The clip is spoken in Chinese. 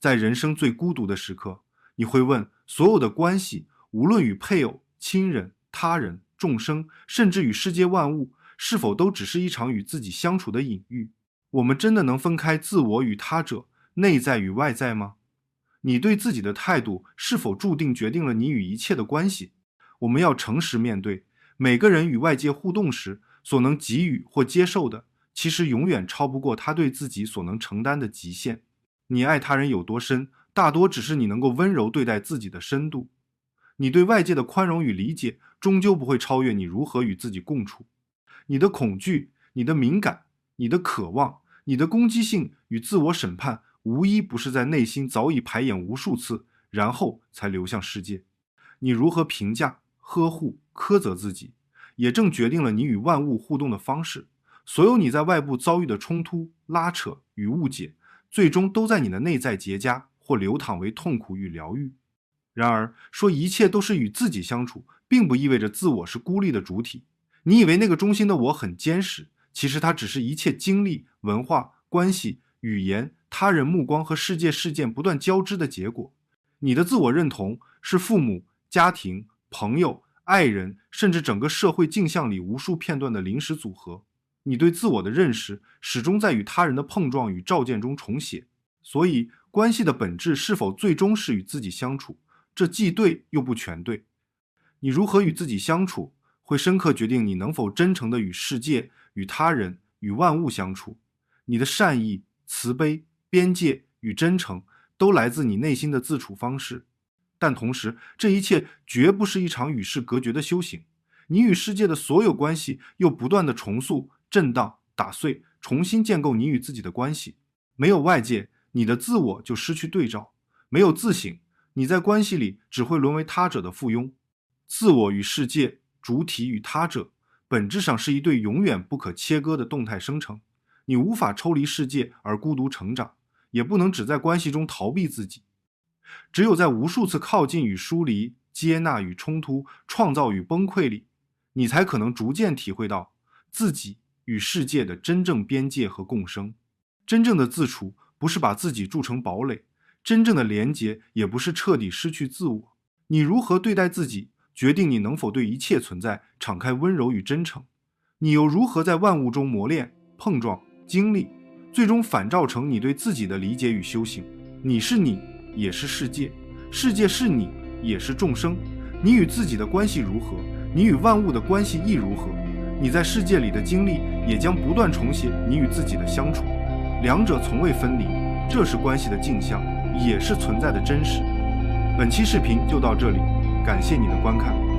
在人生最孤独的时刻，你会问，所有的关系，无论与配偶、亲人、他人、众生，甚至与世界万物，是否都只是一场与自己相处的隐喻？我们真的能分开自我与他者，内在与外在吗？你对自己的态度是否注定决定了你与一切的关系？我们要诚实面对，每个人与外界互动时所能给予或接受的，其实永远超不过他对自己所能承担的极限。你爱他人有多深，大多只是你能够温柔对待自己的深度。你对外界的宽容与理解，终究不会超越你如何与自己共处。你的恐惧、你的敏感、你的渴望、你的攻击性与自我审判，无一不是在内心早已排演无数次，然后才流向世界。你如何评价、呵护、苛责自己，也正决定了你与万物互动的方式。所有你在外部遭遇的冲突、拉扯与误解，最终都在你的内在结痂或流淌为痛苦与疗愈。然而，说一切都是与自己相处，并不意味着自我是孤立的主体。你以为那个中心的我很坚实，其实它只是一切经历、文化、关系、语言、他人目光和世界事件不断交织的结果。你的自我认同是父母、家庭、朋友、爱人，甚至整个社会镜像里无数片段的临时组合。你对自我的认识始终在与他人的碰撞与照见中重写。所以，关系的本质是否最终是与自己相处，这既对又不全对。你如何与自己相处，会深刻决定你能否真诚地与世界、与他人、与万物相处。你的善意、慈悲、边界与真诚，都来自你内心的自处方式。但同时，这一切绝不是一场与世隔绝的修行。你与世界的所有关系，又不断地重塑、震荡、打碎，重新建构你与自己的关系。没有外界，你的自我就失去对照；没有自省，你在关系里只会沦为他者的附庸。自我与世界、主体与他者，本质上是一对永远不可切割的动态生成。你无法抽离世界而孤独成长，也不能只在关系中逃避自己。只有在无数次靠近与疏离、接纳与冲突、创造与崩溃里，你才可能逐渐体会到自己与世界的真正边界和共生。真正的自处不是把自己筑成堡垒，真正的连结也不是彻底失去自我。你如何对待自己，决定你能否对一切存在敞开温柔与真诚。你又如何在万物中磨练、碰撞、经历，最终反照成你对自己的理解与修行。你是你，也是世界，世界是你，也是众生。你与自己的关系如何，你与万物的关系亦如何。你在世界里的经历，也将不断重写你与自己的相处。两者从未分离，这是关系的镜像，也是存在的真实。本期视频就到这里，感谢你的观看。